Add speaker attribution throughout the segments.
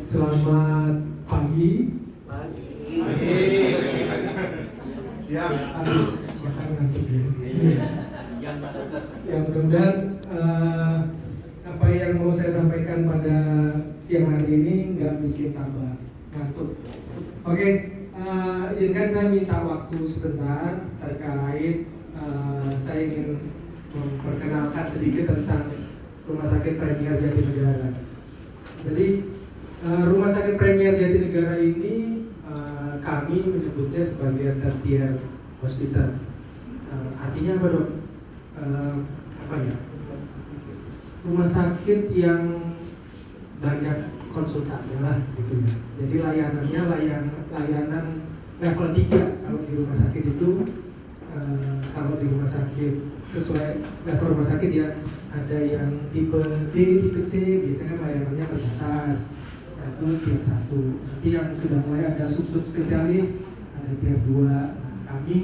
Speaker 1: Selamat pagi.
Speaker 2: Siap.
Speaker 1: Harus makan ngantuk ya. Ya mudah-mudahan apa yang mau saya sampaikan pada siang hari ini nggak bikin tambah ngantuk. Oke, izinkan saya minta waktu sebentar terkait saya ingin memperkenalkan sedikit tentang Rumah Sakit Premier Jatinegara. Jadi Rumah Sakit Premier Jatinegara ini kami menyebutnya sebagai tertiary hospital. Artinya apa dok? Apa ya? Rumah sakit yang banyak konsultannya lah gitu ya. Jadi layanannya layanan level 3 kalau di rumah sakit itu. Kalau di rumah sakit sesuai level rumah sakit ya, ada yang tipe D, tipe C, biasanya layanannya terbatas. Itu tier 1. Nanti yang sudah mulai ada sub-sub spesialis, ada tier 2. Kami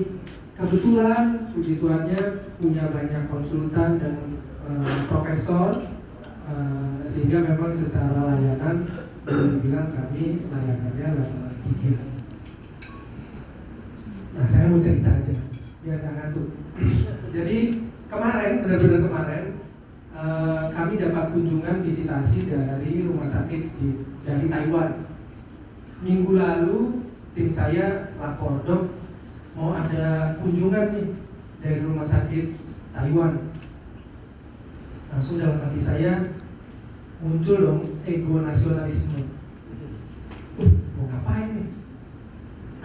Speaker 1: kebetulan puji Tuhannya punya banyak konsultan dan profesor, sehingga memang secara layanan boleh dibilang kami layanannya level 3. Nah, saya mau cerita aja biar nggak ngantuk. Jadi kemarin, benar-benar kemarin, kami dapat kunjungan visitasi dari rumah sakit dari Taiwan. Minggu lalu tim saya lapor, dok, mau ada kunjungan nih dari rumah sakit Taiwan. Langsung dalam hati saya muncul dong ego nasionalisme. Mau ngapain nih?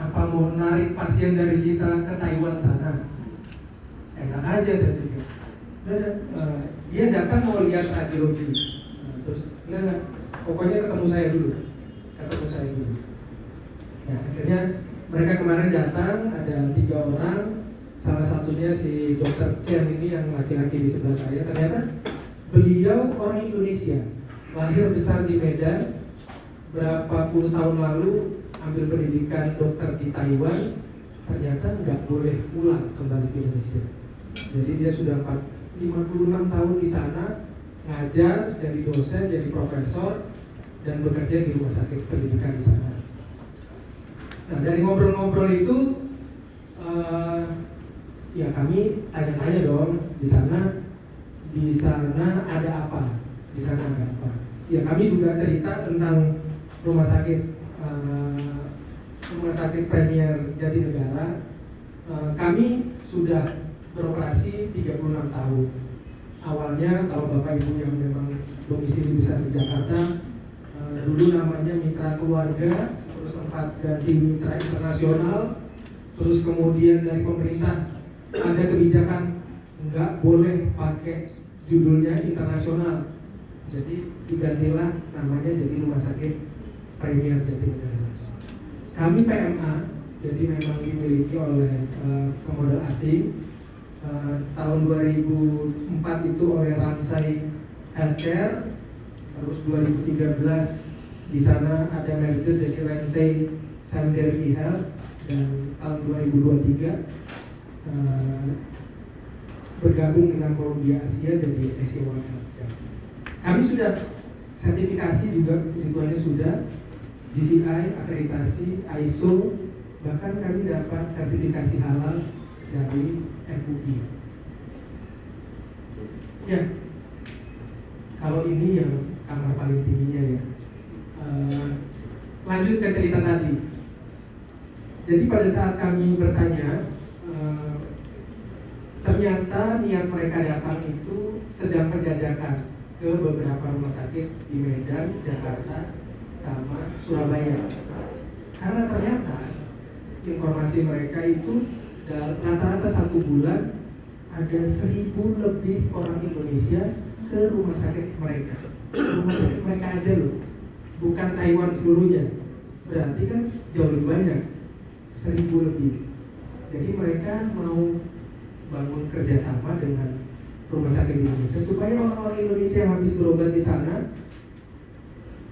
Speaker 1: Apa mau narik pasien dari kita ke Taiwan sana? Enak aja saya pikir. Dia datang mau lihat radiologi. Terus pokoknya ketemu saya dulu. Nah, akhirnya mereka kemarin datang, ada 3 orang. Salah satunya si Dr. Chen ini yang laki-laki di sebelah saya. Ternyata beliau orang Indonesia, lahir besar di Medan, berapa puluh tahun lalu ambil pendidikan dokter di Taiwan, ternyata nggak boleh pulang kembali ke Indonesia. Jadi dia sudah 56 tahun di sana, ngajar, jadi dosen, jadi profesor, dan bekerja di rumah sakit pendidikan di sana. Nah, dari ngobrol-ngobrol itu, ya kami tanya-tanya dong, di sana ada apa? Ya kami juga cerita tentang rumah sakit Premier Jatinegara. Kami sudah beroperasi 36 tahun. Awalnya kalau Bapak Ibu yang memang domisili besar di Jakarta, dulu namanya Mitra Keluarga, terus sempat ganti Mitra Internasional, terus kemudian dari pemerintah ada kebijakan nggak boleh pakai judulnya internasional, jadi digantilah namanya jadi Rumah Sakit Premier Jatinegara. Kami PMA, jadi memang dimiliki oleh pemodal asing. Tahun 2004 itu oleh Ramsay Healthcare, terus 2013 di sana ada merger jadi Ramsay Sanderi Health, dan tahun 2023 bergabung dengan Columbia Asia jadi SC1 Healthcare. Kami sudah sertifikasi juga, itu sudah GCI, akreditasi, ISO, bahkan kami dapat sertifikasi halal dari MUI. Ya, kalau ini yang kamar paling tingginya ya. Lanjut ke cerita tadi. Jadi pada saat kami bertanya, ternyata niat mereka datang itu sedang penjajakan ke beberapa rumah sakit di Medan, Jakarta, sama Surabaya. Karena ternyata informasi mereka itu rata-rata 1 bulan ada 1.000 lebih orang Indonesia ke rumah sakit mereka. Rumah sakit mereka aja loh, bukan Taiwan seluruhnya. Berarti kan jauh lebih banyak, 1.000 lebih. Jadi mereka mau bangun kerjasama dengan rumah sakit Indonesia supaya orang-orang Indonesia yang habis berobat di sana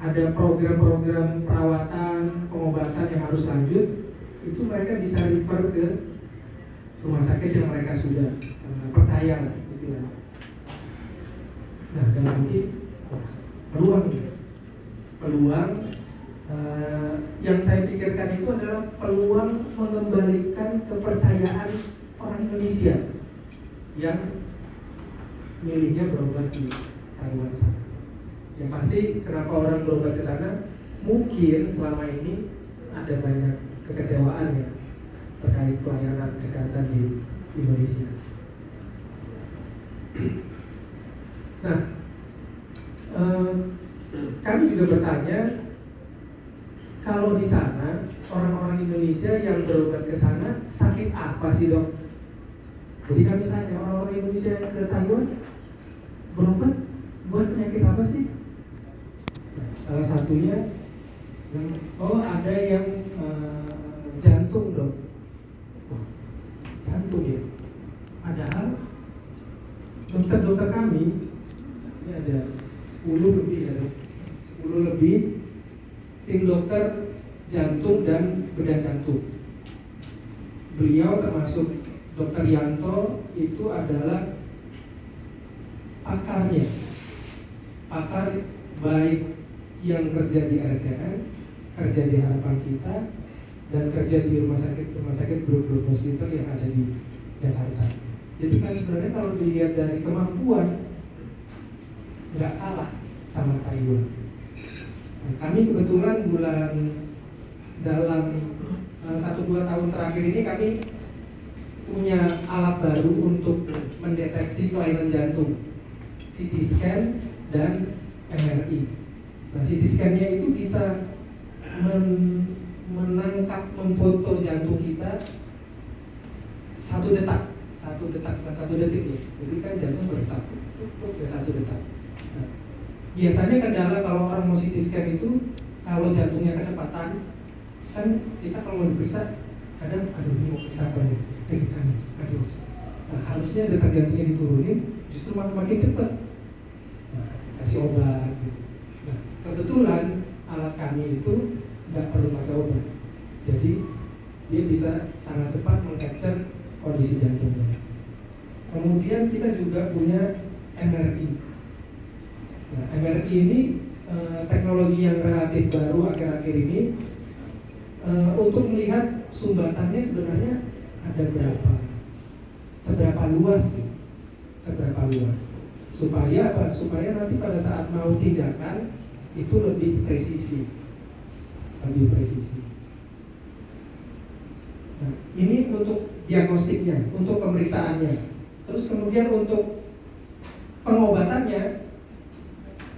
Speaker 1: ada program-program perawatan, pengobatan yang harus lanjut, itu mereka bisa refer ke rumah sakit yang mereka sudah percaya istilahnya. Nah, dalam ini peluang yang saya pikirkan itu adalah peluang mengembalikan kepercayaan orang Indonesia yang milihnya berobat di Taiwan sana. Yang pasti kenapa orang berobat ke sana, mungkin selama ini ada banyak kekecewaan ya terkait pelayanan kesehatan di Indonesia. Nah, kami juga bertanya, kalau di sana orang-orang Indonesia yang berobat ke sana sakit apa sih dok? Jadi kami tanya orang-orang Indonesia yang ke Taiwan berobat buat penyakit apa sih? Nah, salah satunya, oh ada yang jantung dok. Oh, jantung ya. Padahal dokter-dokter kami ini ada 10 lebih ya dok. 10 lebih tim dokter jantung dan bedah jantung. Beliau termasuk Dr. Yanto itu adalah pakarnya, pakar baik yang kerja di RCN, kerja di Harapan Kita, dan kerja di rumah sakit grup hospital yang ada di Jakarta. Jadi kan sebenarnya kalau dilihat dari kemampuan nggak kalah sama Taiwan. Nah, kami kebetulan dalam 1-2 tahun terakhir ini kami punya alat baru untuk mendeteksi kelainan jantung, CT scan dan MRI. Nah, CT scan-nya itu bisa menangkap, memfoto jantung kita 1 detak, bukan 1 detik ya. Jadi kan jantung berdetak, ya 1 detak. Nah, biasanya kendala kalau orang mau CT scan itu, kalau jantungnya kecepatan, kan kita kalau mau diperiksa, kadang aduh ini mau periksa apa nih, degan, aduh. Nah, harusnya detak jantungnya diturunin, justru makin cepat. Nah, kasih obat gitu. Nah, kebetulan alat kami itu nggak perlu pakai obat, jadi dia bisa sangat cepat mengcapture kondisi jantungnya. Kemudian kita juga punya MRI. Nah, MRI ini teknologi yang relatif baru akhir-akhir ini untuk melihat sumbatannya sebenarnya ada berapa, seberapa luas sih, seberapa luas. Supaya apa? Supaya nanti pada saat mau tindakan itu lebih presisi. Nah, ini untuk diagnostiknya, untuk pemeriksaannya. Terus kemudian untuk pengobatannya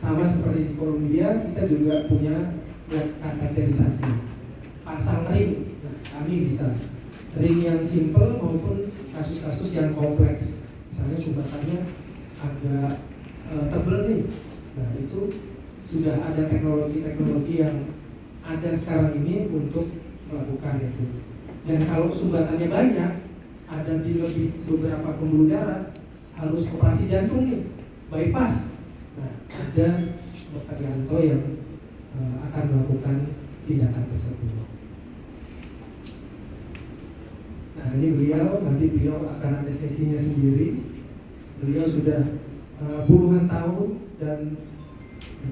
Speaker 1: sama seperti di Kolombia, kita juga punya kateterisasi, pasang ring. Nah, kami bisa ring yang simple maupun kasus-kasus yang kompleks. Misalnya sumbatannya agak tebal nih. Nah, itu sudah ada teknologi-teknologi yang ada sekarang ini untuk melakukan itu. Dan kalau sumbatannya banyak, ada di lebih beberapa pembuluh darah, harus operasi jantung nih, bypass. Nah, ada Dr. Yanto yang akan melakukan tindakan tersebut. Nah, ini nanti beliau akan ada sesinya sendiri. Beliau sudah puluhan tahun dan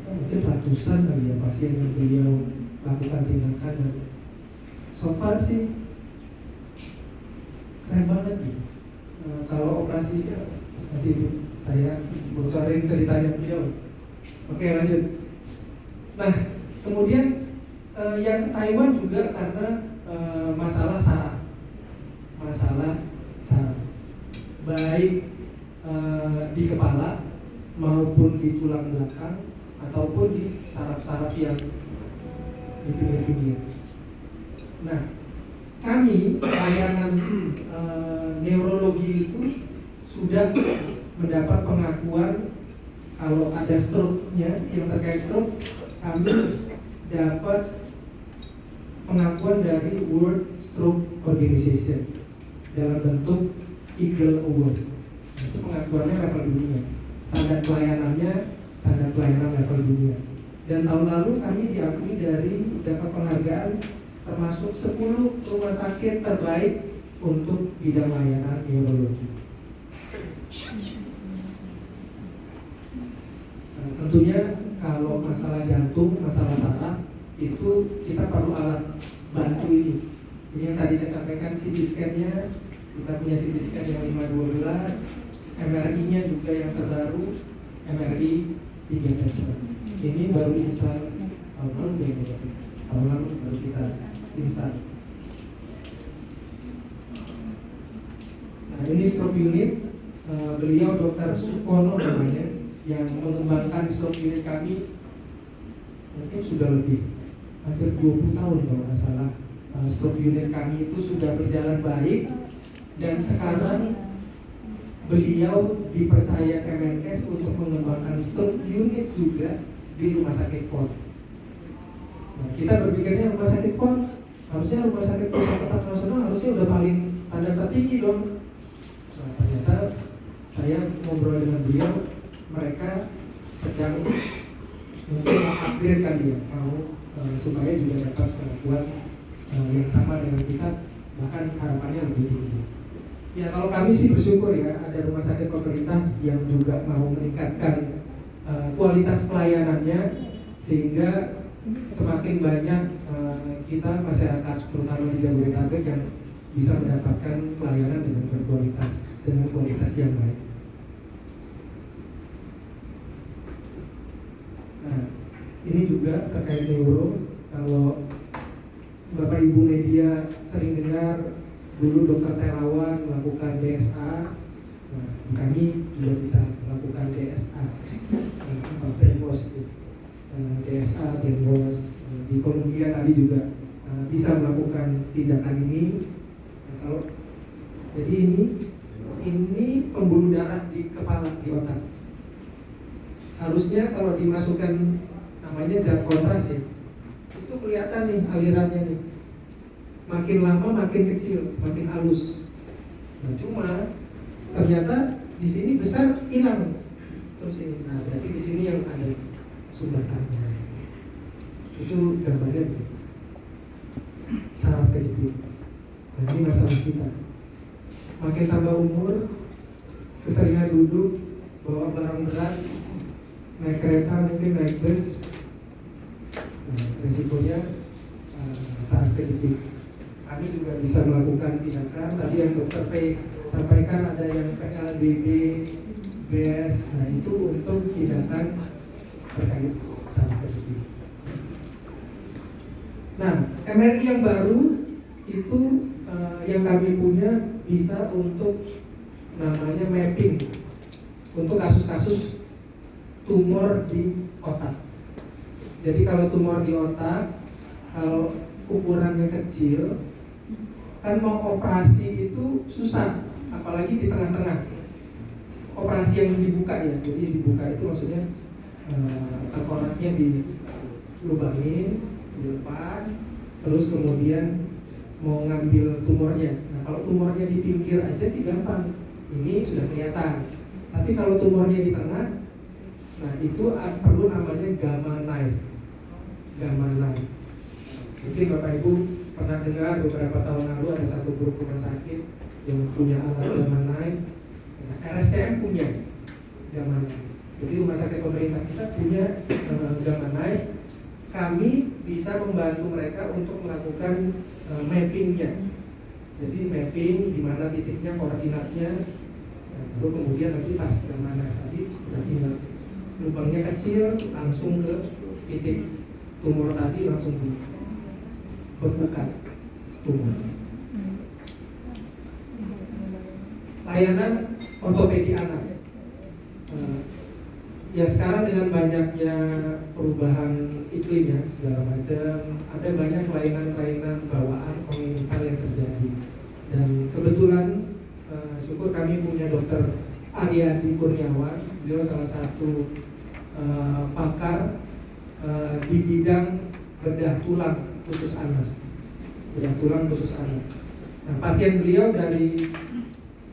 Speaker 1: mungkin ratusan kali ya pasien yang beliau lakukan tindakan, dan so far sih keren banget sih. Kalau operasi ya, nanti itu saya bocorin ceritanya beliau. Oke, lanjut. Nah, kemudian yang ke Taiwan juga karena masalah saraf, baik di kepala maupun di tulang belakang ataupun di saraf-saraf yang di pinggir-pinggir. Nah, kami layanan neurologi itu sudah mendapat pengakuan. Kalau ada stroke-nya, yang terkait stroke, kami dapat pengakuan dari World Stroke Organization dalam bentuk Eagle Award. Itu pengakuannya level dunia, standar pelayanan level dunia. Dan tahun lalu kami diakui dari dapat penghargaan termasuk 10 rumah sakit terbaik untuk bidang layanan neurologi. Nah, tentunya kalau masalah jantung, masalah saraf itu kita perlu alat bantu ini. Ini yang tadi saya sampaikan, CT scan-nya kita punya CT scan yang 512, MRI-nya juga yang terbaru, MRI 3 Tesla. Ini baru install tahun lalu baru kita install. Nah, ini stroke unit, beliau Dr. Sukono namanya, yang mengembangkan stroke unit kami mungkin sudah lebih hampir 20 tahun kalau nggak salah. Stroke unit kami itu sudah berjalan baik, dan sekarang beliau dipercaya Kemenkes untuk mengembangkan stroke unit juga di Rumah Sakit PON. Nah, kita berpikirnya Rumah Sakit PON harusnya Rumah Sakit Pusat Otak Nasional harusnya udah paling standar tertinggi dong. Nah, ternyata saya ngobrol dengan beliau, mereka sedang mungkin upgrade kali ya, mau supaya juga dapat kemampuan yang sama dengan kita, bahkan harapannya lebih tinggi. Ya, kalau kami sih bersyukur ya, ada rumah sakit pemerintah yang juga mau meningkatkan kualitas pelayanannya, sehingga semakin banyak kita masyarakat terutama di Jabodetabek yang bisa mendapatkan pelayanan dengan berkualitas, dengan kualitas yang baik. Nah, ini juga terkait neuro. Kalau Bapak Ibu media sering dengar dulu Dokter Terawan melakukan DSA, nah, kami juga bisa melakukan DSA, DSA, Benbos. Di Kolumbia tadi juga bisa melakukan tindakan ini. Nah, kalau jadi ini pembuluh darah di kepala, di otak. Harusnya kalau dimasukkan namanya zat kontras ya, itu kelihatan nih alirannya nih. Makin lama makin kecil, makin halus. Nah, cuma ternyata di sini besar hilang. Terus ini, nah berarti di sini yang ada sumbatannya. Itu gambarnya saraf kejepit. Nah, ini masalah kita. Makin tambah umur, keseringan duduk, bawa barang berat, naik kereta mungkin naik bus. Nah, resikonya saraf kejepit. Kami juga bisa melakukan tindakan. Tadi yang Dokter P sampaikan ada yang PLBB, BS. Nah, itu untuk tindakan terkait saraf kejepit. Nah, MRI yang baru itu yang kami punya bisa untuk namanya mapping untuk kasus-kasus tumor di otak. Jadi kalau tumor di otak, kalau ukurannya kecil, kan mau operasi itu susah, apalagi di tengah-tengah. Operasi yang dibuka ya, jadi dibuka itu maksudnya tengkoraknya dilubangin, dilepas, terus kemudian mau ngambil tumornya. Nah, kalau tumornya di pinggir aja sih gampang, ini sudah kelihatan. Tapi kalau tumornya di tengah, nah itu perlu namanya gamma knife. Gamma knife. Mungkin Bapak Ibu pernah dengar beberapa tahun lalu ada satu grup rumah sakit yang punya alat gamma knife. Nah, RSCM punya gamma knife. Jadi rumah sakit pemerintah kita punya gamma knife. Kami bisa membantu mereka untuk melakukan mappingnya. Jadi mapping di mana titiknya, koordinatnya. Lalu kemudian nanti pas gamma knife tadi sudah tinggal lubangnya kecil, langsung ke titik tumor tadi, langsung dibekukan tumor. Layanan ortopedi anak. Ya sekarang dengan banyaknya perubahan iklim ya segala macam, ada banyak kelainan-kelainan bawaan kongenital yang terjadi. Dan kebetulan syukur kami punya Dokter Ariadi Kurniawan, beliau salah satu pakar di bidang bedah tulang khusus anak. Bedah tulang khusus anak. Nah, pasien beliau dari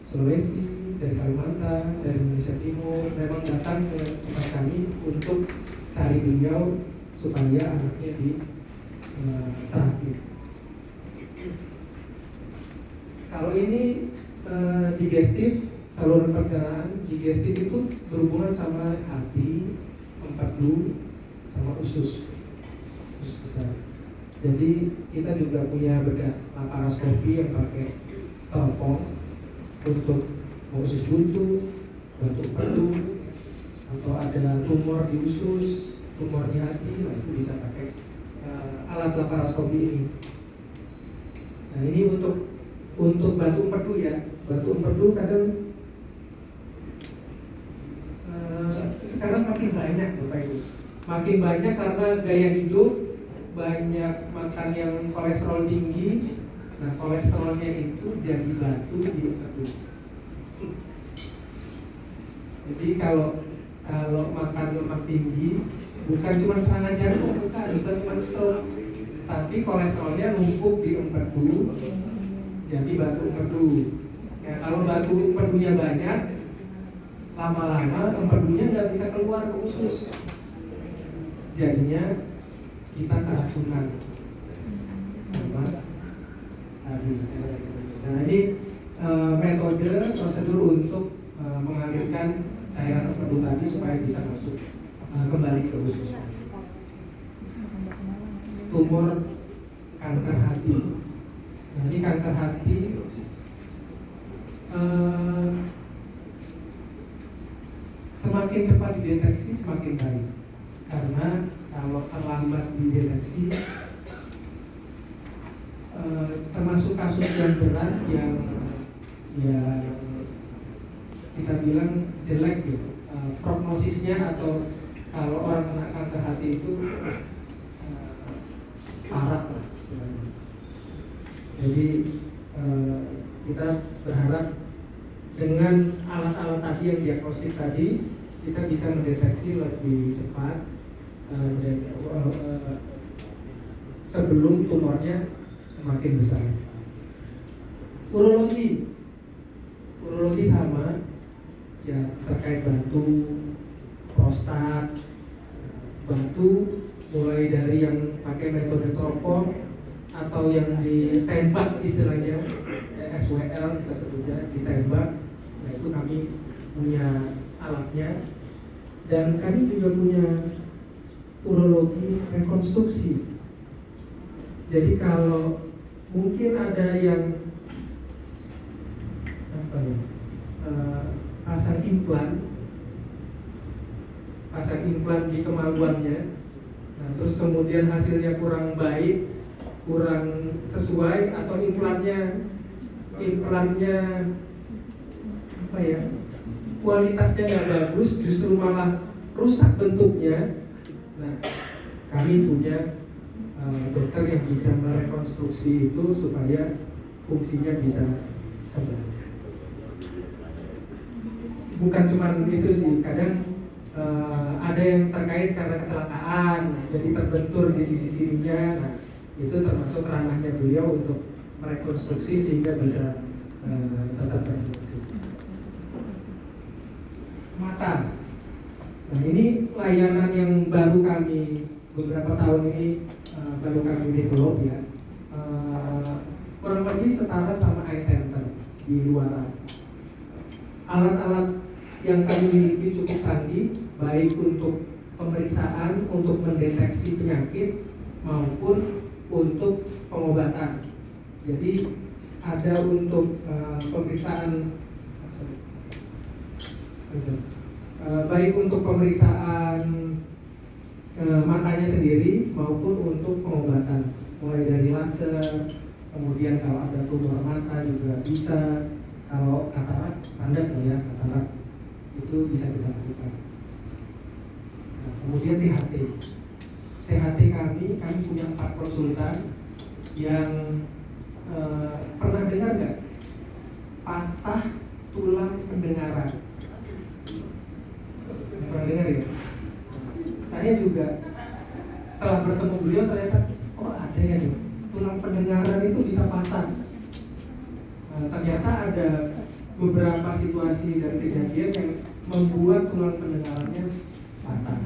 Speaker 1: Sulawesi, dari Kalimantan, dari Indonesia Timur, memang datang ke tempat kami untuk cari beliau supaya anaknya di terapi. Kalau ini digestif, saluran pencernaan, digestif itu berhubungan sama hati, empedu, sama usus. usus besar. Jadi kita juga punya bedah laparoskopi yang pakai teropong untuk usus buntu, batuk empedu, atau ada tumor di usus, tumor di hati, nah itu bisa pakai alat laparoskopi ini. Nah ini untuk batuk empedu ya, batuk empedu kadang sekarang makin banyak Bapak Ibu, makin banyak karena gaya hidup, banyak makan yang kolesterol tinggi. Nah kolesterolnya itu jadi batu di empedu. Jadi kalau makan lemak tinggi, bukan cuma serangan jantung, bukan cuma stroke, tapi kolesterolnya numpuk di empedu, jadi batu empedu. Ya, kalau batu empedunya banyak, lama-lama empedunya nggak bisa keluar ke usus, jadinya kita keracunan. Nah ini metode prosedur untuk mengalirkan cairan empedu tadi supaya bisa masuk kembali ke usus. Tumor kanker hati. Nah ini kanker hati semakin cepat dideteksi semakin baik, karena kalau terlambat dideteksi termasuk kasus yang berat yang kita bilang jelek gitu, prognosisnya atau kalau orang kena kanker hati itu parah lah istilahnya. Jadi kita berharap dengan alat-alat tadi yang diagnostik tadi kita bisa mendeteksi lebih cepat sebelum tumornya semakin besar. Urologi sama ya, terkait batu, prostat, batu mulai dari yang pakai metode teropong atau yang ditembak istilahnya SWL kita sebutnya, ditembak. Nah itu kami punya alatnya, dan kami juga punya urologi rekonstruksi. Jadi kalau mungkin ada yang pasang implan di kemaluannya, nah terus kemudian hasilnya kurang baik, kurang sesuai, atau implannya kualitasnya nggak bagus, justru malah rusak bentuknya. Nah kami punya dokter yang bisa merekonstruksi itu supaya fungsinya bisa kembali. Bukan cuma itu sih, kadang ada yang terkait karena kecelakaan, jadi terbentur di sisi sininya. Nah itu termasuk ranahnya beliau untuk merekonstruksi sehingga bisa tetap berfungsi. Mata. Nah ini layanan yang baru kami beberapa tahun ini baru kami develop ya, kurang lebih setara sama eye center di luaran. Alat-alat yang kami miliki cukup canggih, baik untuk pemeriksaan, untuk mendeteksi penyakit maupun untuk pengobatan. Jadi ada untuk pemeriksaan, baik untuk pemeriksaan matanya sendiri maupun untuk pengobatan, mulai dari laser, kemudian kalau ada tumor mata juga bisa, kalau katarak standar ya, katarak itu bisa kita lakukan. Nah, kemudian THT kami punya 4 konsultan yang pernah dengar nggak patah tulang pendengaran? Pernah dengar ya? Saya juga setelah bertemu beliau ternyata ada ya nih, tulang pendengaran itu bisa patah. Ternyata ada beberapa situasi dan kejadian yang membuat tulang pendengarannya patah.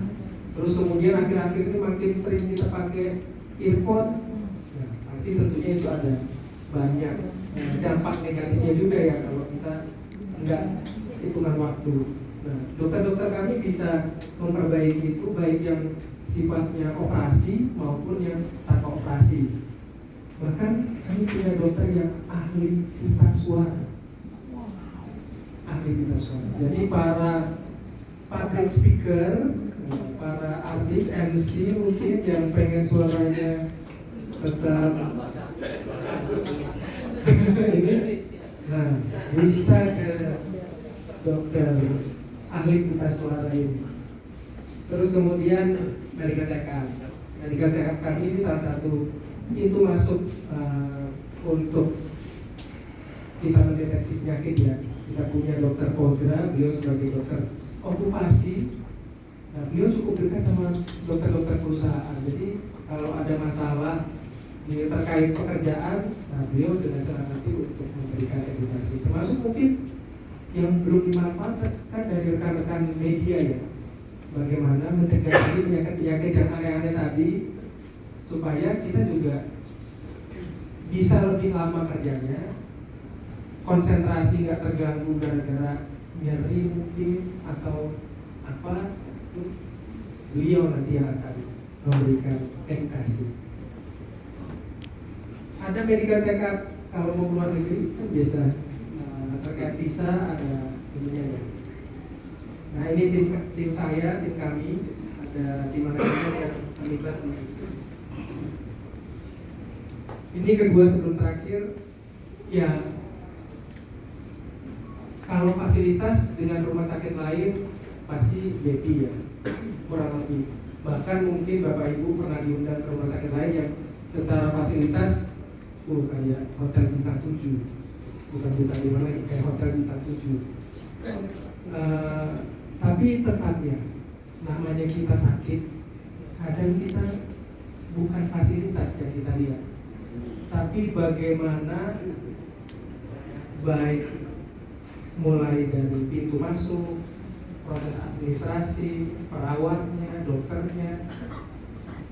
Speaker 1: Terus kemudian akhir-akhir ini makin sering kita pakai earphone. Nah, pasti tentunya itu ada banyak dampak negatifnya juga ya kalau kita enggak hitungan waktu. Nah, dokter-dokter kami bisa memperbaiki itu, baik yang sifatnya operasi maupun yang tanpa operasi. Bahkan kami punya dokter yang ahli pita suara. Ahli pita suara. Jadi para public speaker, para artis MC mungkin yang pengen suaranya tetap ini, nah bisa ke dokter ahli pita suara ini. Terus kemudian medical check-up. Medical check-up kami ini salah satu pintu masuk untuk kita mendeteksi penyakit ya. Kita punya dokter Kodra, beliau sebagai dokter okupasi. Nah, beliau cukup dekat sama dokter-dokter perusahaan. Jadi kalau ada masalah terkait pekerjaan, nah beliau dengan senang hati untuk memberikan edukasi. Termasuk mungkin yang belum dimanfaatkan dari rekan-rekan media ya, bagaimana mencegah penyakit-penyakit yang aneh-aneh tadi, supaya kita juga bisa lebih lama kerjanya, konsentrasi nggak terganggu gara-gara nyeri mungkin atau apa. Beliau nanti yang akan memberikan edukasi. Ada medical check-up kalau mau keluar negeri kan biasa terkait visa ada ininya ya. Nah ini tim saya, tim kami, ada tim manajemen yang terlibat di situ. Ini kedua sebelum terakhir ya, kalau fasilitas dengan rumah sakit lain pasti beda ya, kurang lebih. Bahkan mungkin Bapak Ibu pernah diundang ke rumah sakit lain yang secara fasilitas kayak hotel bintang 7, bukan bintang 5 lagi, kayak hotel bintang 7. Tapi tetap ya, namanya kita sakit, kadang kita bukan fasilitas yang kita lihat, tapi bagaimana baik mulai dari pintu masuk, proses administrasi, perawatnya, dokternya,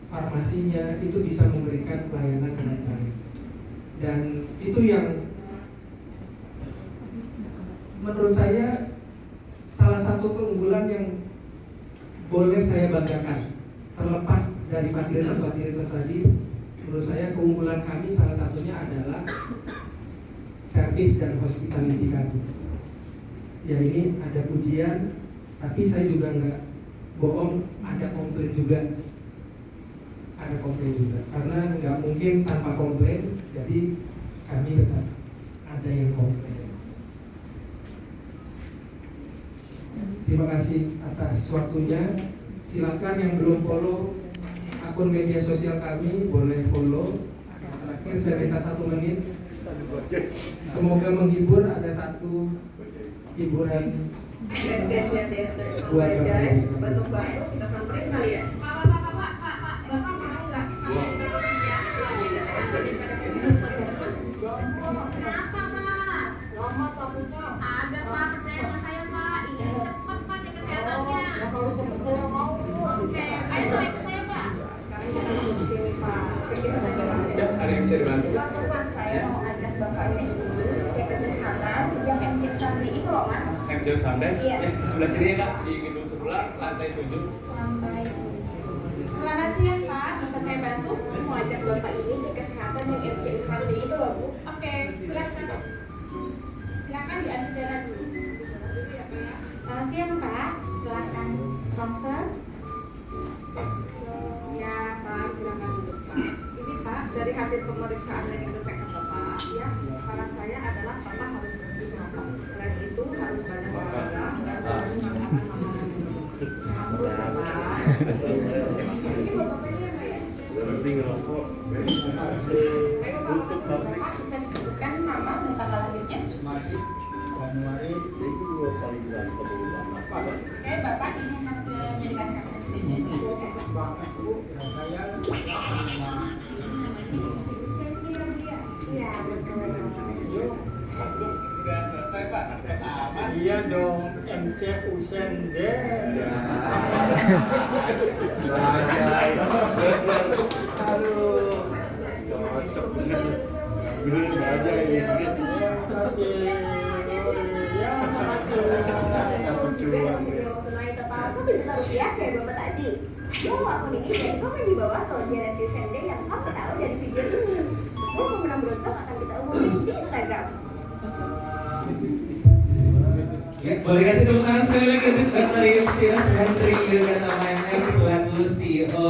Speaker 1: farmasinya itu bisa memberikan pelayanan dengan baik. Dan itu yang menurut saya salah satu keunggulan yang boleh saya banggakan. Terlepas dari fasilitas-fasilitas tadi, menurut saya keunggulan kami salah satunya adalah servis dan hospitality kami. Ya ini ada pujian, tapi saya juga nggak bohong, ada komplain juga. Ada komplain juga, karena nggak mungkin tanpa komplain, jadi kami tetap ada yang komplain. Terima kasih atas waktunya. Silakan yang belum follow akun media sosial kami boleh follow. Terakhir saya minta 1 menit. Semoga menghibur, ada satu hiburan buat
Speaker 3: bantu-bantu kita samperin kali ya. Bapak mau nggak? Kenapa Pak? Lama takutnya. Ada Pak, percaya sama saya Pak. Ini cepat Pak cek kesehatannya. Kalau cepat saya mau. Oke, ayo naik ke saya Pak. Sekarang kita di sini Pak.
Speaker 2: Ada yang bisa dibantu?
Speaker 3: Mas, saya mau ajak Bapaknya ini cek kesehatan yang MC Sandi itu loh Mas.
Speaker 2: MC Sandi?
Speaker 3: Iya.
Speaker 2: Sebelah sini Kak, di gedung sebelah, lantai 7.
Speaker 3: Lantai. Selamat siang Pak, bisa saya bantu? Mau ajak Bapak ini cek kesehatan yang MC Sandi itu loh Bu. Oke, silakan. Silakan diambil darah dulu. Ya Pak ya. Selamat siang Pak, silakan ronsen. Ya Pak, silakan duduk Pak. Ini Pak, dari hasil pemeriksaan dari kesehatan Bapak, ya saran saya adalah Bapak harus berhenti merokok. Selain itu harus banyak olahraga dan harus makan makanan sehat ya Pak. Ini buat Bapaknya ya Pak ya.
Speaker 2: Berhenti ngerokok.
Speaker 3: Ayo Bapak bisa disebutkan nama dan tanggal lahirnya.
Speaker 4: Januari
Speaker 2: Itu 2 kali bulan kebulan.
Speaker 3: Oke Bapak ini akan ke medical check-up di sini.
Speaker 4: banget Bu, dan saya sama
Speaker 3: Iya betul.
Speaker 4: Yuk.
Speaker 2: Sudah selesai Pak, aman.
Speaker 4: Iya dong, MC Usen deh.
Speaker 2: Aduh. Cocok bener. Bener aja ini.
Speaker 4: Terima kasih. Ya, makasih.
Speaker 2: Perjuangan.
Speaker 3: Satu juta
Speaker 5: ya kayak bapak tadi. Lo akun ini jadi komen di bawah kalau dia netizen deh yang kamu tahu dari video ini. Lo pemenang beruntung akan kita umumin di Instagram.
Speaker 6: Ya, boleh kasih tepuk tangan sekali lagi untuk Dr. Yustinas Hendrik Yudhatama, yang excellent CEO